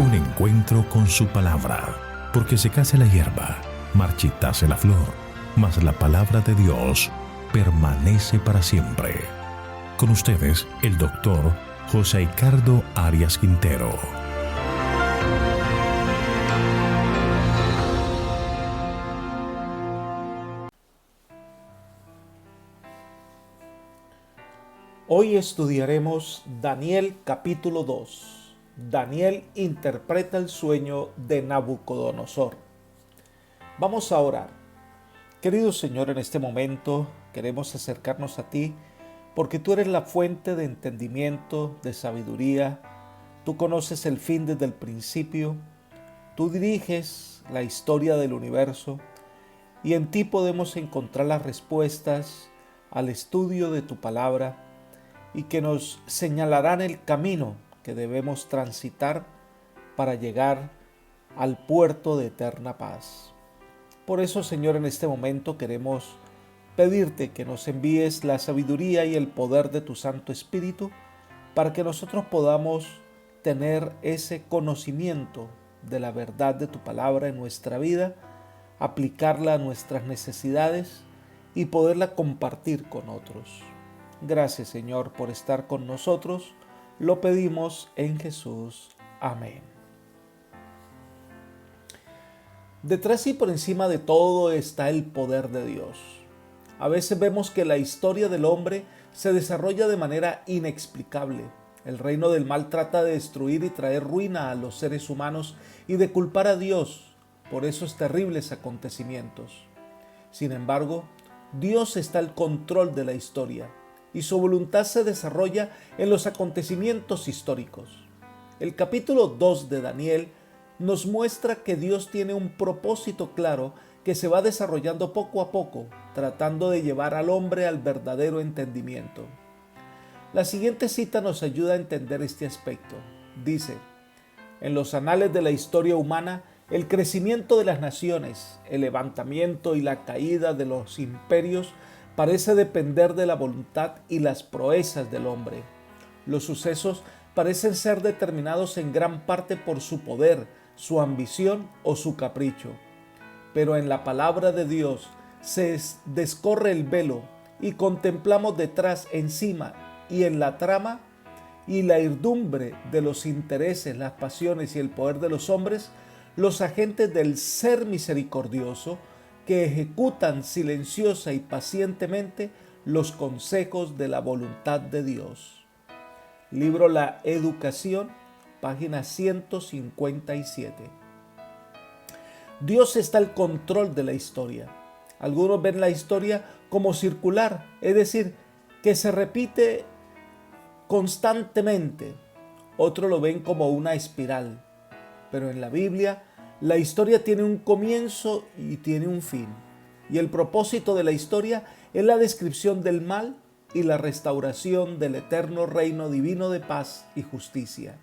Un encuentro con su palabra, porque secase la hierba, marchitase la flor, mas la palabra de Dios permanece para siempre. Con ustedes, el doctor José Ricardo Arias Quintero. Hoy estudiaremos Daniel capítulo 2. Daniel interpreta el sueño de Nabucodonosor. Vamos a orar. Querido Señor, en este momento queremos acercarnos a ti porque tú eres la fuente de entendimiento, de sabiduría. Tú conoces el fin desde el principio. Tú diriges la historia del universo y en ti podemos encontrar las respuestas al estudio de tu palabra y que nos señalarán el camino que debemos transitar para llegar al puerto de eterna paz. Por eso, Señor, en este momento queremos pedirte que nos envíes la sabiduría y el poder de tu Santo Espíritu para que nosotros podamos tener ese conocimiento de la verdad de tu palabra en nuestra vida, aplicarla a nuestras necesidades y poderla compartir con otros. Gracias, Señor, por estar con nosotros. Lo pedimos en Jesús. Amén. Detrás y por encima de todo está el poder de Dios. A veces vemos que la historia del hombre se desarrolla de manera inexplicable. El reino del mal trata de destruir y traer ruina a los seres humanos y de culpar a Dios por esos terribles acontecimientos. Sin embargo, Dios está al control de la historia y su voluntad se desarrolla en los acontecimientos históricos. El capítulo 2 de Daniel nos muestra que Dios tiene un propósito claro que se va desarrollando poco a poco, tratando de llevar al hombre al verdadero entendimiento. La siguiente cita nos ayuda a entender este aspecto. Dice: en los anales de la historia humana, el crecimiento de las naciones, el levantamiento y la caída de los imperios parece depender de la voluntad y las proezas del hombre. Los sucesos parecen ser determinados en gran parte por su poder, su ambición o su capricho. Pero en la palabra de Dios se descorre el velo y contemplamos detrás, encima y en la trama y la irdumbre de los intereses, las pasiones y el poder de los hombres, los agentes del ser misericordioso que ejecutan silenciosa y pacientemente los consejos de la voluntad de Dios. Libro La Educación, página 157. Dios está al control de la historia. Algunos ven la historia como circular, es decir, que se repite constantemente. Otros lo ven como una espiral. Pero en la Biblia, la historia tiene un comienzo y tiene un fin. Y el propósito de la historia es la descripción del mal y la restauración del eterno reino divino de paz y justicia.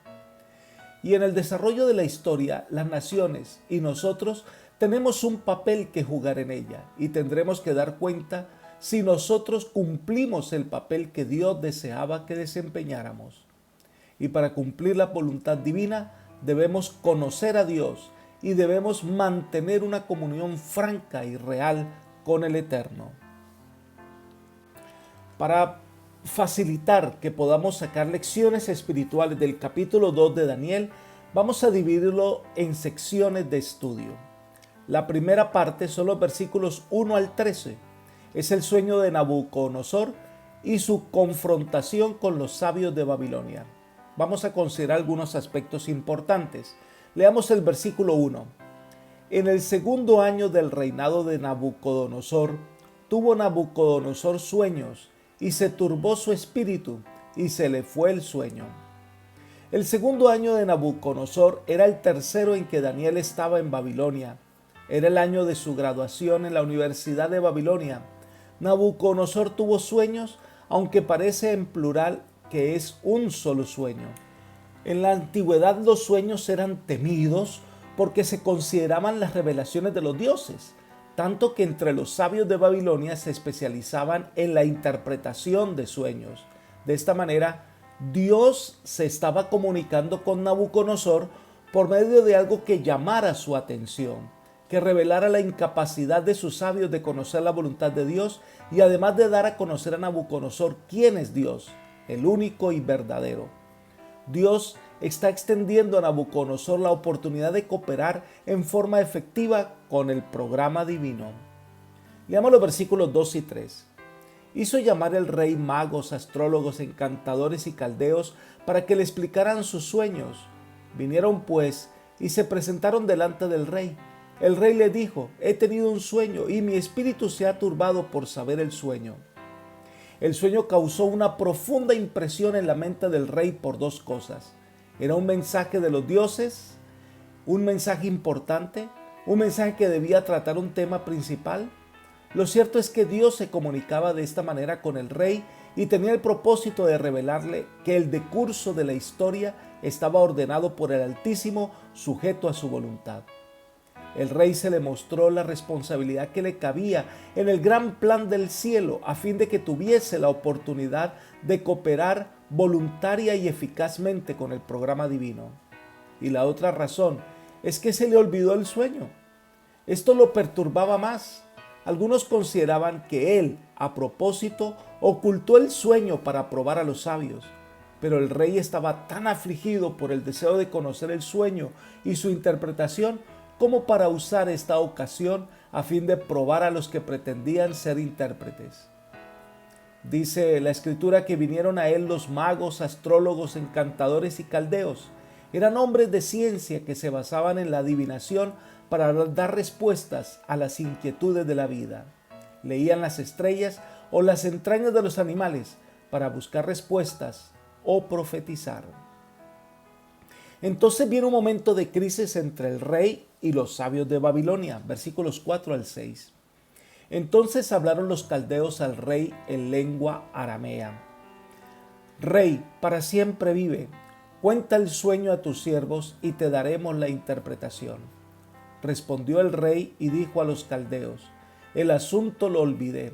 Y en el desarrollo de la historia, las naciones y nosotros tenemos un papel que jugar en ella y tendremos que dar cuenta si nosotros cumplimos el papel que Dios deseaba que desempeñáramos. Y para cumplir la voluntad divina debemos conocer a Dios y debemos mantener una comunión franca y real con el Eterno. Para facilitar que podamos sacar lecciones espirituales del capítulo 2 de Daniel, vamos a dividirlo en secciones de estudio. La primera parte son los versículos 1 al 13. Es el sueño de Nabucodonosor y su confrontación con los sabios de Babilonia. Vamos a considerar algunos aspectos importantes. Leamos el versículo 1. En el segundo año del reinado de Nabucodonosor, tuvo Nabucodonosor sueños, y se turbó su espíritu, y se le fue el sueño. El segundo año de Nabucodonosor era el tercero en que Daniel estaba en Babilonia. Era el año de su graduación en la Universidad de Babilonia. Nabucodonosor tuvo sueños, aunque parece en plural que es un solo sueño. En la antigüedad los sueños eran temidos porque se consideraban las revelaciones de los dioses, tanto que entre los sabios de Babilonia se especializaban en la interpretación de sueños. De esta manera, Dios se estaba comunicando con Nabucodonosor por medio de algo que llamara su atención, que revelara la incapacidad de sus sabios de conocer la voluntad de Dios y además de dar a conocer a Nabucodonosor quién es Dios, el único y verdadero. Dios está extendiendo a Nabucodonosor la oportunidad de cooperar en forma efectiva con el programa divino. Leamos los versículos 2 y 3. Hizo llamar el rey magos, astrólogos, encantadores y caldeos para que le explicaran sus sueños. Vinieron pues y se presentaron delante del rey. El rey le dijo: he tenido un sueño y mi espíritu se ha turbado por saber el sueño. El sueño causó una profunda impresión en la mente del rey por dos cosas. Era un mensaje de los dioses, un mensaje importante, un mensaje que debía tratar un tema principal. Lo cierto es que Dios se comunicaba de esta manera con el rey y tenía el propósito de revelarle que el decurso de la historia estaba ordenado por el Altísimo, sujeto a su voluntad. El rey se le mostró la responsabilidad que le cabía en el gran plan del cielo a fin de que tuviese la oportunidad de cooperar voluntaria y eficazmente con el programa divino. Y la otra razón es que se le olvidó el sueño. Esto lo perturbaba más. Algunos consideraban que él, a propósito, ocultó el sueño para probar a los sabios. Pero el rey estaba tan afligido por el deseo de conocer el sueño y su interpretación como para usar esta ocasión a fin de probar a los que pretendían ser intérpretes. Dice la escritura que vinieron a él los magos, astrólogos, encantadores y caldeos. Eran hombres de ciencia que se basaban en la adivinación para dar respuestas a las inquietudes de la vida. Leían las estrellas o las entrañas de los animales para buscar respuestas o profetizar. Entonces viene un momento de crisis entre el rey y los sabios de Babilonia, versículos 4 al 6. Entonces hablaron los caldeos al rey en lengua aramea. Rey, para siempre vive, cuenta el sueño a tus siervos y te daremos la interpretación. Respondió el rey y dijo a los caldeos: el asunto lo olvidé,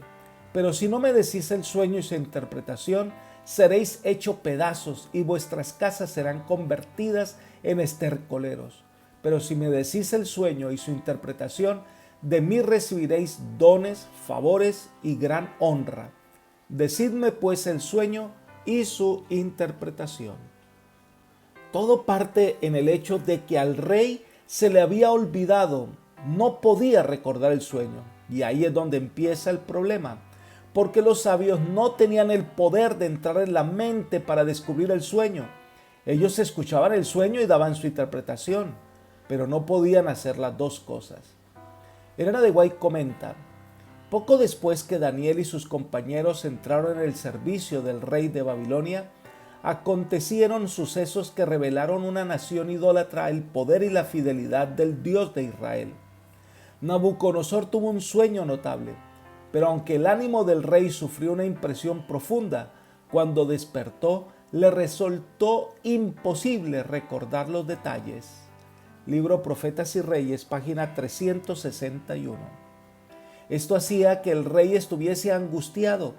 pero si no me decís el sueño y su interpretación, seréis hecho pedazos y vuestras casas serán convertidas en estercoleros. Pero si me decís el sueño y su interpretación, de mí recibiréis dones, favores y gran honra. Decidme pues el sueño y su interpretación. Todo parte en el hecho de que al rey se le había olvidado, no podía recordar el sueño. Y ahí es donde empieza el problema, porque los sabios no tenían el poder de entrar en la mente para descubrir el sueño. Ellos escuchaban el sueño y daban su interpretación, pero no podían hacer las dos cosas. Elena de White comenta: poco después que Daniel y sus compañeros entraron en el servicio del rey de Babilonia, acontecieron sucesos que revelaron una nación idólatra el poder y la fidelidad del Dios de Israel. Nabucodonosor tuvo un sueño notable, pero aunque el ánimo del rey sufrió una impresión profunda, cuando despertó le resultó imposible recordar los detalles. Libro Profetas y Reyes, página 361. Esto hacía que el rey estuviese angustiado,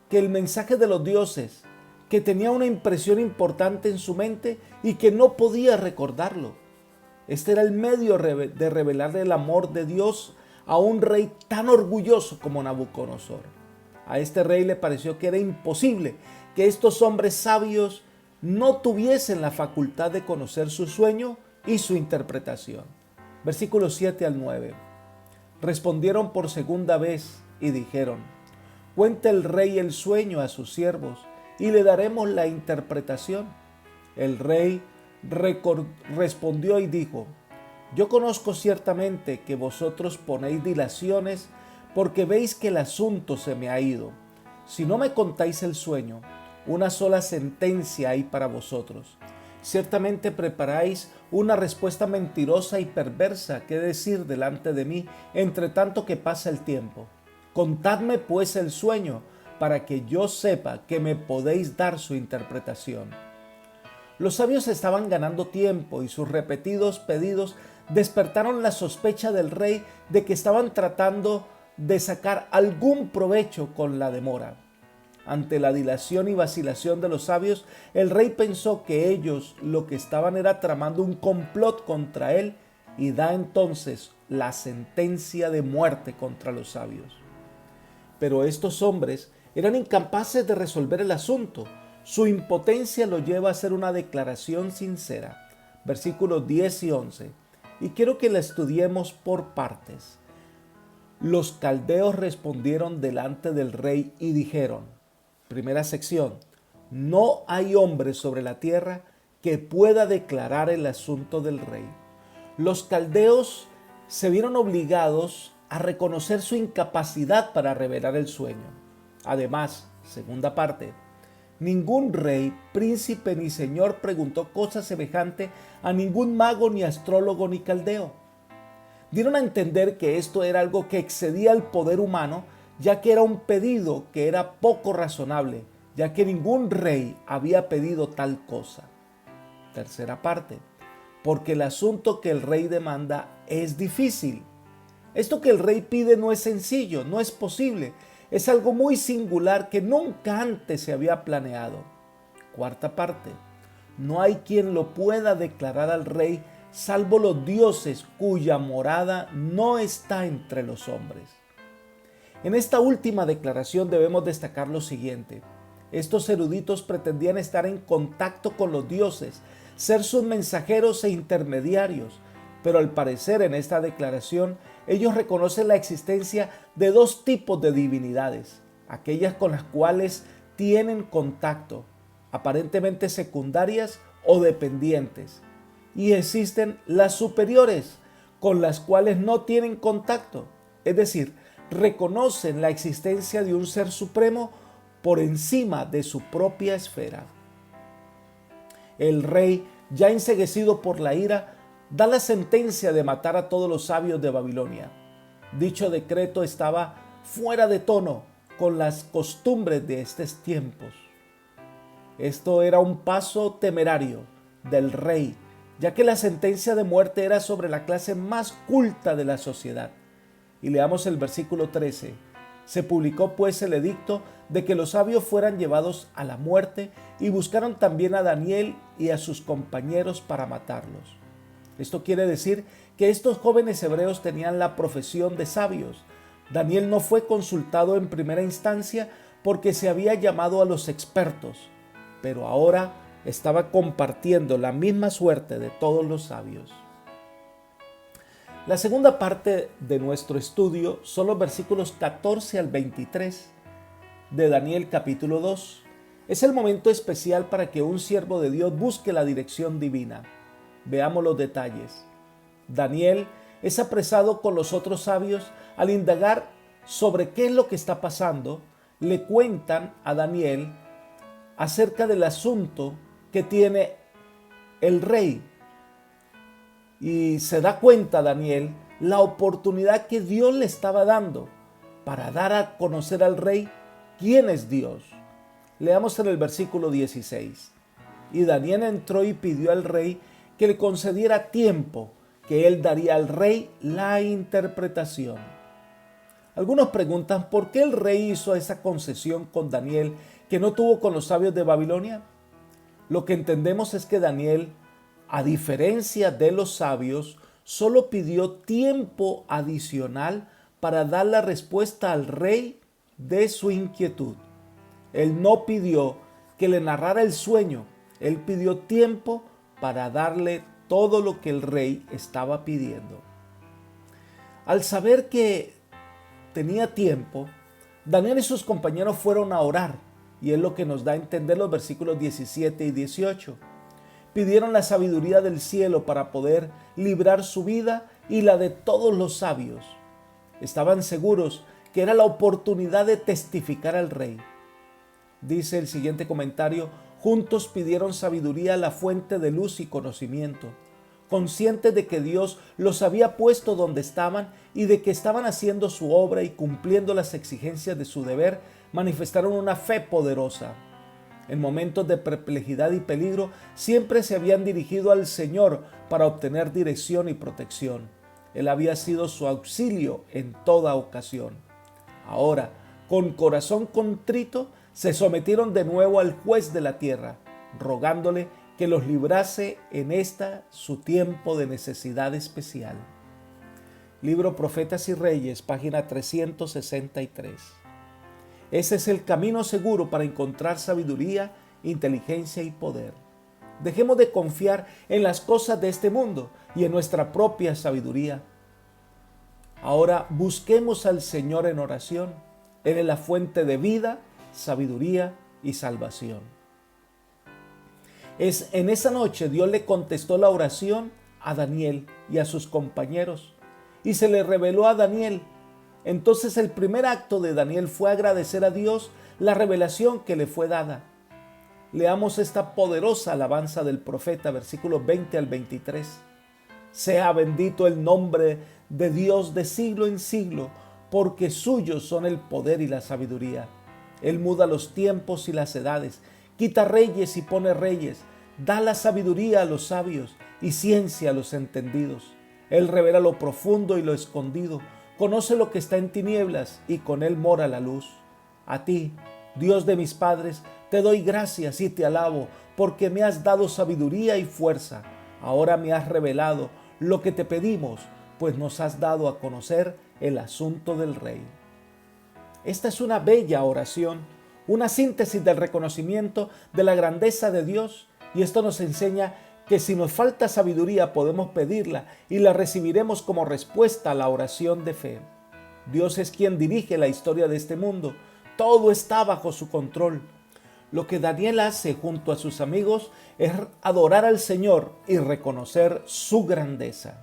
que el mensaje de los dioses, que tenía una impresión importante en su mente y que no podía recordarlo. Este era el medio de revelarle el amor de Dios a un rey tan orgulloso como Nabucodonosor. A este rey le pareció que era imposible que estos hombres sabios no tuviesen la facultad de conocer su sueño y su interpretación. Versículos 7 al 9. Respondieron por segunda vez y dijeron: cuenta el rey el sueño a sus siervos y le daremos la interpretación. El rey respondió y dijo: yo conozco ciertamente que vosotros ponéis dilaciones porque veis que el asunto se me ha ido. Si no me contáis el sueño, una sola sentencia hay para vosotros. Ciertamente preparáis una respuesta mentirosa y perversa que decir delante de mí, entre tanto que pasa el tiempo. Contadme pues el sueño, para que yo sepa que me podéis dar su interpretación. Los sabios estaban ganando tiempo y sus repetidos pedidos despertaron la sospecha del rey de que estaban tratando de sacar algún provecho con la demora. ante la dilación y vacilación de los sabios, el rey pensó que ellos lo que estaban era tramando un complot contra él y da entonces la sentencia de muerte contra los sabios. Pero estos hombres eran incapaces de resolver el asunto. Su impotencia lo lleva a hacer una declaración sincera. Versículos 10 y 11. Y quiero que la estudiemos por partes. Los caldeos respondieron delante del rey y dijeron, primera sección, no hay hombre sobre la tierra que pueda declarar el asunto del rey. Los caldeos se vieron obligados a reconocer su incapacidad para revelar el sueño. Además, segunda parte, ningún rey, príncipe ni señor preguntó cosa semejante a ningún mago, ni astrólogo, ni caldeo. Dieron a entender que esto era algo que excedía el poder humano, ya que era un pedido que era poco razonable, ya que ningún rey había pedido tal cosa. Tercera parte, porque el asunto que el rey demanda es difícil. Esto que el rey pide no es sencillo, no es posible. Es algo muy singular que nunca antes se había planeado. Cuarta parte, no hay quien lo pueda declarar al rey salvo los dioses cuya morada no está entre los hombres. En esta última declaración debemos destacar lo siguiente. Estos eruditos pretendían estar en contacto con los dioses, ser sus mensajeros e intermediarios, pero al parecer en esta declaración ellos reconocen la existencia de dos tipos de divinidades, aquellas con las cuales tienen contacto, aparentemente secundarias o dependientes, y existen las superiores, con las cuales no tienen contacto, es decir, reconocen la existencia de un ser supremo por encima de su propia esfera. El rey, ya enceguecido por la ira, da la sentencia de matar a todos los sabios de Babilonia. Dicho decreto estaba fuera de tono con las costumbres de estos tiempos. Esto era un paso temerario del rey, ya que la sentencia de muerte era sobre la clase más culta de la sociedad. Y leamos el versículo 13. Se publicó pues el edicto de que los sabios fueran llevados a la muerte y buscaron también a Daniel y a sus compañeros para matarlos. Esto quiere decir que estos jóvenes hebreos tenían la profesión de sabios. Daniel no fue consultado en primera instancia porque se había llamado a los expertos, pero ahora estaba compartiendo la misma suerte de todos los sabios. La segunda parte de nuestro estudio son los versículos 14 al 23 de Daniel capítulo 2. Es el momento especial para que un siervo de Dios busque la dirección divina. Veamos los detalles. Daniel es apresado con los otros sabios. Al indagar sobre qué es lo que está pasando, le cuentan a Daniel acerca del asunto que tiene el rey. Y se da cuenta Daniel la oportunidad que Dios le estaba dando para dar a conocer al rey quién es Dios. Leamos en el versículo 16. Y Daniel entró y pidió al rey que le concediera tiempo, que él daría al rey la interpretación. Algunos preguntan por qué el rey hizo esa concesión con Daniel que no tuvo con los sabios de Babilonia. Lo que entendemos es que Daniel, a diferencia de los sabios, solo pidió tiempo adicional para dar la respuesta al rey de su inquietud. Él no pidió que le narrara el sueño, él pidió tiempo para darle todo lo que el rey estaba pidiendo. Al saber que tenía tiempo, Daniel y sus compañeros fueron a orar, y es lo que nos da a entender los versículos 17 y 18. Pidieron la sabiduría del cielo para poder librar su vida y la de todos los sabios. Estaban seguros que era la oportunidad de testificar al rey. Dice el siguiente comentario: juntos pidieron sabiduría a la fuente de luz y conocimiento, conscientes de que Dios los había puesto donde estaban y de que estaban haciendo su obra y cumpliendo las exigencias de su deber, manifestaron una fe poderosa. En momentos de perplejidad y peligro, siempre se habían dirigido al Señor para obtener dirección y protección. Él había sido su auxilio en toda ocasión. Ahora, con corazón contrito, se sometieron de nuevo al juez de la tierra, rogándole que los librase en su tiempo de necesidad especial. Libro Profetas y Reyes, página 363. Ese es el camino seguro para encontrar sabiduría, inteligencia y poder. Dejemos de confiar en las cosas de este mundo y en nuestra propia sabiduría. Ahora busquemos al Señor en oración. Él es la fuente de vida, sabiduría y salvación. En esa noche Dios le contestó la oración a Daniel y a sus compañeros y se le reveló a Daniel. Entonces el primer acto de Daniel fue agradecer a Dios la revelación que le fue dada. Leamos esta poderosa alabanza del profeta, versículos 20 al 23. Sea bendito el nombre de Dios de siglo en siglo, porque suyos son el poder y la sabiduría. Él muda los tiempos y las edades, quita reyes y pone reyes, da la sabiduría a los sabios y ciencia a los entendidos. Él revela lo profundo y lo escondido, conoce lo que está en tinieblas y con él mora la luz. A ti, Dios de mis padres, te doy gracias y te alabo, porque me has dado sabiduría y fuerza. Ahora me has revelado lo que te pedimos, pues nos has dado a conocer el asunto del rey. Esta es una bella oración, una síntesis del reconocimiento de la grandeza de Dios, y esto nos enseña que si nos falta sabiduría podemos pedirla y la recibiremos como respuesta a la oración de fe. Dios es quien dirige la historia de este mundo, todo está bajo su control. Lo que Daniel hace junto a sus amigos es adorar al Señor y reconocer su grandeza.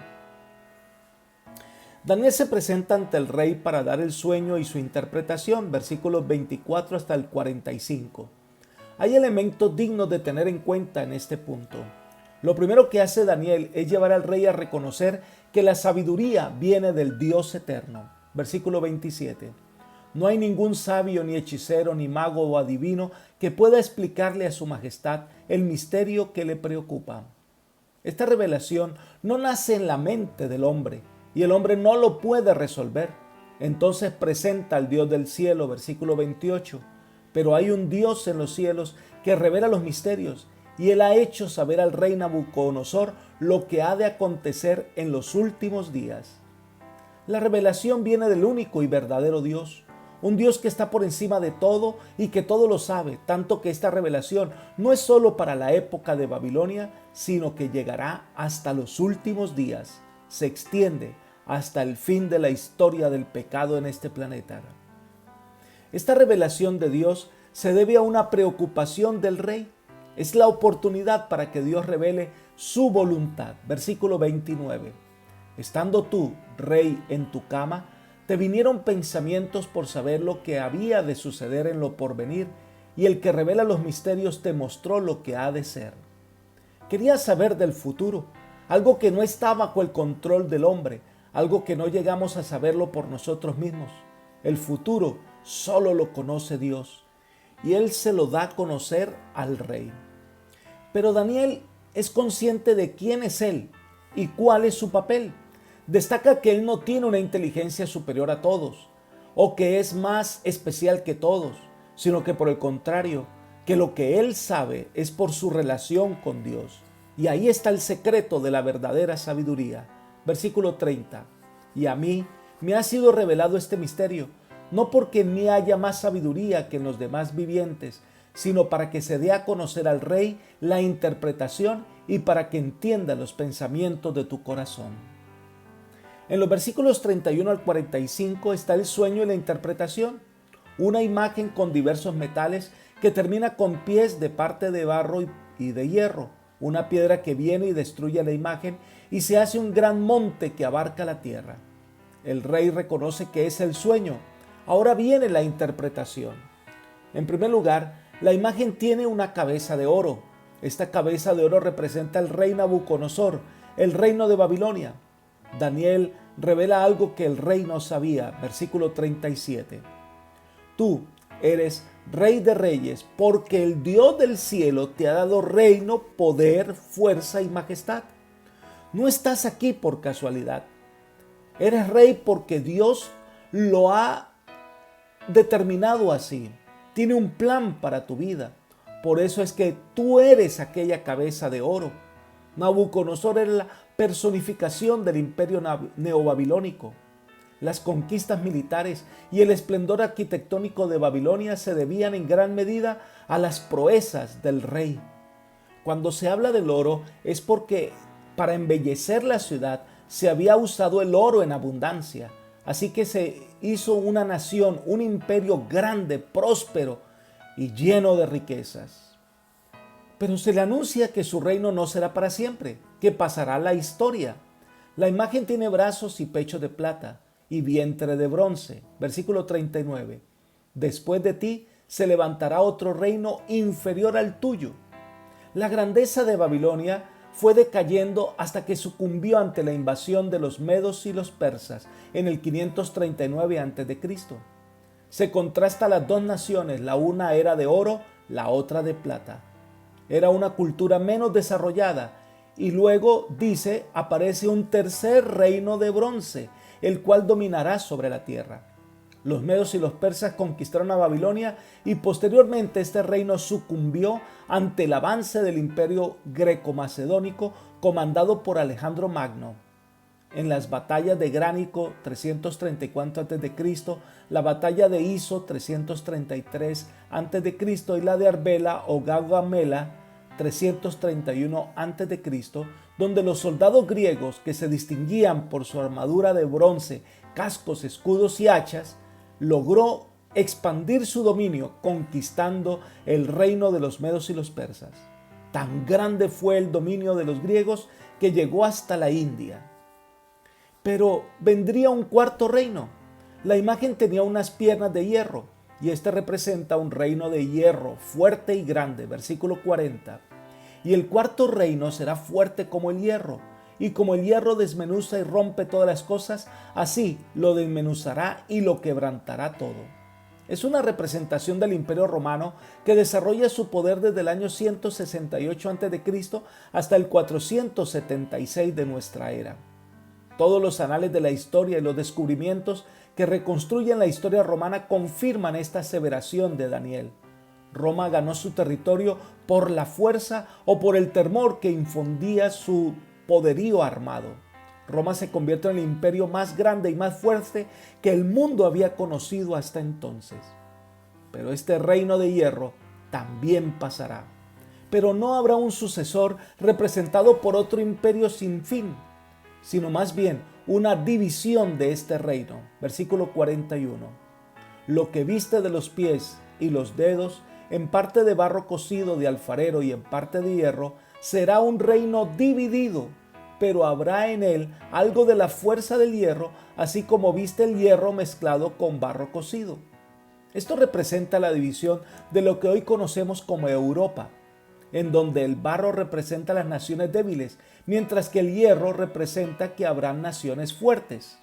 Daniel se presenta ante el rey para dar el sueño y su interpretación, versículos 24 hasta el 45. Hay elementos dignos de tener en cuenta en este punto. Lo primero que hace Daniel es llevar al rey a reconocer que la sabiduría viene del Dios eterno. Versículo 27. No hay ningún sabio, ni hechicero, ni mago o adivino que pueda explicarle a su majestad el misterio que le preocupa. Esta revelación no nace en la mente del hombre y el hombre no lo puede resolver. Entonces presenta al Dios del cielo, versículo 28. Pero hay un Dios en los cielos que revela los misterios y él ha hecho saber al rey Nabucodonosor lo que ha de acontecer en los últimos días. La revelación viene del único y verdadero Dios. Un Dios que está por encima de todo y que todo lo sabe, tanto que esta revelación no es solo para la época de Babilonia, sino que llegará hasta los últimos días, se extiende hasta el fin de la historia del pecado en este planeta. Esta revelación de Dios se debe a una preocupación del rey. Es la oportunidad para que Dios revele su voluntad. Versículo 29. Estando tú, rey, en tu cama, te vinieron pensamientos por saber lo que había de suceder en lo porvenir, y el que revela los misterios te mostró lo que ha de ser. Querías saber del futuro, algo que no está bajo el control del hombre, algo que no llegamos a saberlo por nosotros mismos. El futuro solo lo conoce Dios, y Él se lo da a conocer al rey. Pero Daniel es consciente de quién es Él y cuál es su papel. Destaca que él no tiene una inteligencia superior a todos o que es más especial que todos, sino que por el contrario, que lo que él sabe es por su relación con Dios. Y ahí está el secreto de la verdadera sabiduría. Versículo 30. Y a mí me ha sido revelado este misterio, no porque en mí haya más sabiduría que en los demás vivientes, sino para que se dé a conocer al rey la interpretación y para que entienda los pensamientos de tu corazón. En los versículos 31 al 45 está el sueño y la interpretación, una imagen con diversos metales que termina con pies de parte de barro y de hierro, una piedra que viene y destruye la imagen y se hace un gran monte que abarca la tierra. El rey reconoce que es el sueño. Ahora viene la interpretación. En primer lugar, la imagen tiene una cabeza de oro. Esta cabeza de oro representa al rey Nabucodonosor, el reino de Babilonia. Daniel revela algo que el rey no sabía, versículo 37. Tú eres rey de reyes, porque el Dios del cielo te ha dado reino, poder, fuerza y majestad. No estás aquí por casualidad. Eres rey porque Dios lo ha determinado así. tiene un plan para tu vida. Por eso es que tú eres aquella cabeza de oro. Nabucodonosor era la personificación del imperio neobabilónico. Las conquistas militares y el esplendor arquitectónico de Babilonia se debían en gran medida a las proezas del rey. Cuando se habla del oro es porque para embellecer la ciudad se había usado el oro en abundancia. Así que se hizo una nación, un imperio grande, próspero y lleno de riquezas. Pero se le anuncia que su reino no será para siempre, que pasará la historia. La imagen tiene brazos y pecho de plata y vientre de bronce. Versículo 39. Después de ti se levantará otro reino inferior al tuyo. La grandeza de Babilonia fue decayendo hasta que sucumbió ante la invasión de los medos y los persas en el 539 a.C. Se contrasta las dos naciones, la una era de oro, la otra de plata. Era una cultura menos desarrollada y luego, dice, aparece un tercer reino de bronce, el cual dominará sobre la tierra. Los medos y los persas conquistaron a Babilonia y posteriormente este reino sucumbió ante el avance del imperio greco-macedónico comandado por Alejandro Magno. En las batallas de Gránico 334 a.C., la batalla de Iso 333 a.C. y la de Arbela o Gaugamela 331 a.C., donde los soldados griegos, que se distinguían por su armadura de bronce, cascos, escudos y hachas, logró expandir su dominio conquistando el reino de los medos y los persas. Tan grande fue el dominio de los griegos que llegó hasta la India. Pero vendría un cuarto reino. La imagen tenía unas piernas de hierro y este representa un reino de hierro fuerte y grande. Versículo 40. Y el cuarto reino será fuerte como el hierro, y como el hierro desmenuza y rompe todas las cosas, así lo desmenuzará y lo quebrantará todo. Es una representación del Imperio Romano que desarrolla su poder desde el año 168 a.C. hasta el 476 de nuestra era. Todos los anales de la historia y los descubrimientos que reconstruyen la historia romana confirman esta aseveración de Daniel. Roma ganó su territorio por la fuerza o por el temor que infundía su poderío armado. Roma se convierte en el imperio más grande y más fuerte que el mundo había conocido hasta entonces. Pero este reino de hierro también pasará. Pero no habrá un sucesor representado por otro imperio sin fin, sino más bien una división de este reino. Versículo 41. Lo que viste de los pies y los dedos, en parte de barro cocido de alfarero y en parte de hierro, será un reino dividido, pero habrá en él algo de la fuerza del hierro, así como viste el hierro mezclado con barro cocido. Esto representa la división de lo que hoy conocemos como Europa, en donde el barro representa las naciones débiles, mientras que el hierro representa que habrán naciones fuertes.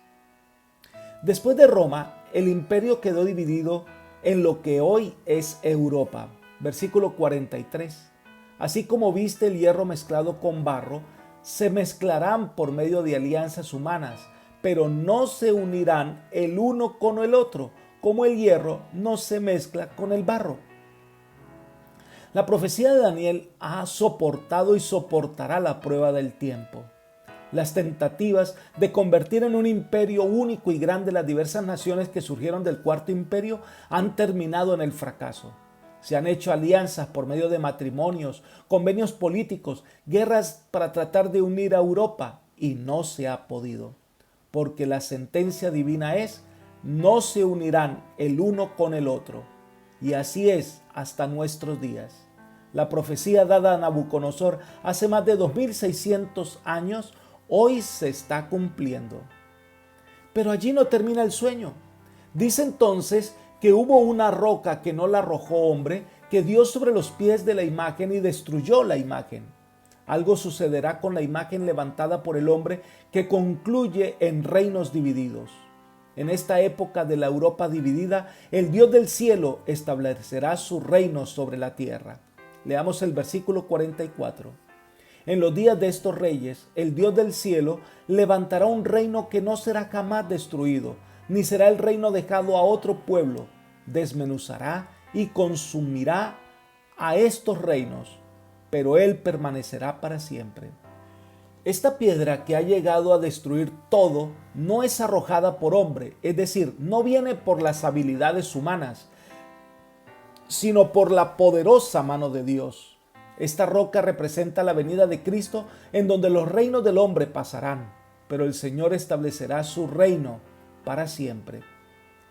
Después de Roma, el imperio quedó dividido en lo que hoy es Europa. Versículo 43. Así como viste el hierro mezclado con barro, se mezclarán por medio de alianzas humanas, pero no se unirán el uno con el otro, como el hierro no se mezcla con el barro. La profecía de Daniel ha soportado y soportará la prueba del tiempo. Las tentativas de convertir en un imperio único y grande las diversas naciones que surgieron del cuarto imperio han terminado en el fracaso. Se han hecho alianzas por medio de matrimonios, convenios políticos, guerras para tratar de unir a Europa y no se ha podido. Porque la sentencia divina es, no se unirán el uno con el otro. Y así es hasta nuestros días. La profecía dada a Nabucodonosor hace más de 2600 años, hoy se está cumpliendo. Pero allí no termina el sueño. Dice entonces que hubo una roca que no la arrojó hombre, que dio sobre los pies de la imagen y destruyó la imagen. Algo sucederá con la imagen levantada por el hombre que concluye en reinos divididos. En esta época de la Europa dividida, el Dios del cielo establecerá su reino sobre la tierra. Leamos el versículo 44. En los días de estos reyes, el Dios del cielo levantará un reino que no será jamás destruido, ni será el reino dejado a otro pueblo. Desmenuzará y consumirá a estos reinos, pero Él permanecerá para siempre. Esta piedra que ha llegado a destruir todo no es arrojada por hombre, es decir, no viene por las habilidades humanas, sino por la poderosa mano de Dios. Esta roca representa la venida de Cristo, en donde los reinos del hombre pasarán, pero el Señor establecerá su reino para siempre.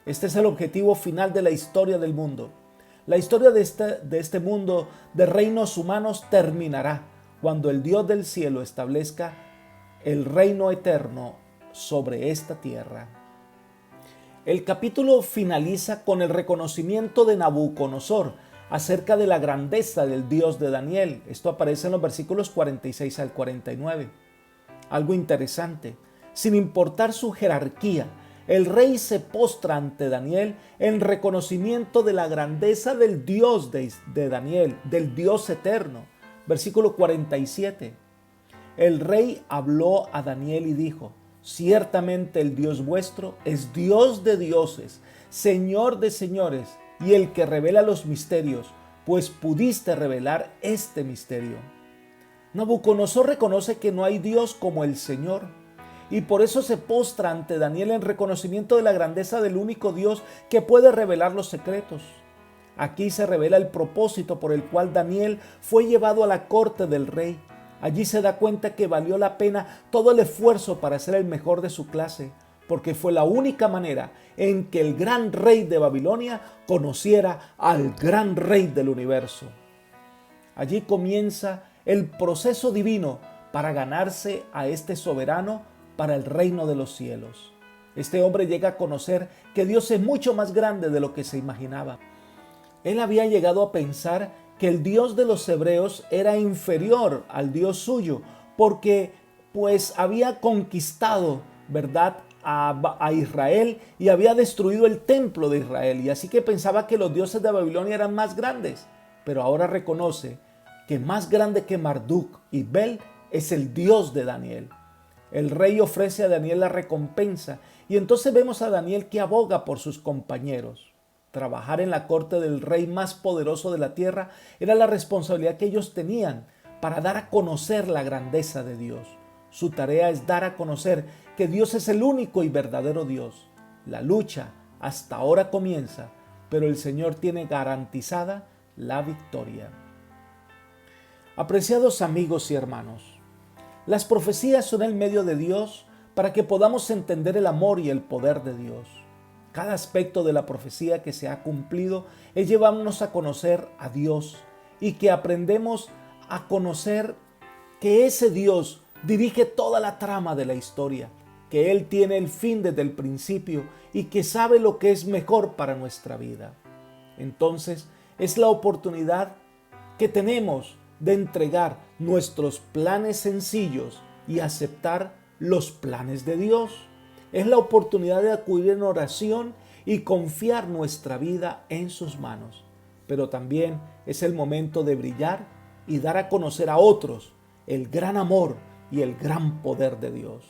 Este es el objetivo final de la historia del mundo. La historia de este mundo de reinos humanos terminará cuando el Dios del cielo establezca el reino eterno sobre esta tierra. El capítulo finaliza con el reconocimiento de Nabucodonosor acerca de la grandeza del Dios de Daniel. Esto aparece en los versículos 46 al 49. Algo interesante, sin importar su jerarquía, el rey se postra ante Daniel en reconocimiento de la grandeza del Dios de Daniel, del Dios eterno. Versículo 47. El rey habló a Daniel y dijo: ciertamente el Dios vuestro es Dios de dioses, Señor de señores, y el que revela los misterios, pues pudiste revelar este misterio. Nabucodonosor reconoce que no hay Dios como el Señor, y por eso se postra ante Daniel en reconocimiento de la grandeza del único Dios que puede revelar los secretos. Aquí se revela el propósito por el cual Daniel fue llevado a la corte del rey. Allí se da cuenta que valió la pena todo el esfuerzo para ser el mejor de su clase, porque fue la única manera en que el gran rey de Babilonia conociera al gran rey del universo. Allí comienza el proceso divino para ganarse a este soberano para el reino de los cielos. Este hombre llega a conocer que Dios es mucho más grande de lo que se imaginaba. Él había llegado a pensar que el Dios de los hebreos era inferior al Dios suyo, porque pues había conquistado, ¿verdad?, a Israel y había destruido el templo de Israel, y así que pensaba que los dioses de Babilonia eran más grandes, pero ahora reconoce que más grande que Marduk y Bel es el Dios de Daniel. El rey ofrece a Daniel la recompensa y entonces vemos a Daniel que aboga por sus compañeros. Trabajar en la corte del rey más poderoso de la tierra era la responsabilidad que ellos tenían para dar a conocer la grandeza de Dios. Su tarea es dar a conocer que Dios es el único y verdadero Dios. La lucha hasta ahora comienza, pero el Señor tiene garantizada la victoria. Apreciados amigos y hermanos, las profecías son el medio de Dios para que podamos entender el amor y el poder de Dios. Cada aspecto de la profecía que se ha cumplido es llevarnos a conocer a Dios y que aprendemos a conocer que ese Dios dirige toda la trama de la historia, que Él tiene el fin desde el principio y que sabe lo que es mejor para nuestra vida. Entonces, es la oportunidad que tenemos de entregar nuestros planes sencillos y aceptar los planes de Dios. Es la oportunidad de acudir en oración y confiar nuestra vida en sus manos. Pero también es el momento de brillar y dar a conocer a otros el gran amor y el gran poder de Dios.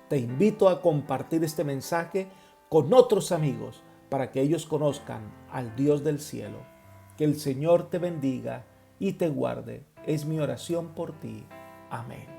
Te invito a compartir este mensaje con otros amigos para que ellos conozcan al Dios del cielo. Que el Señor te bendiga y te guarde. Es mi oración por ti. Amén.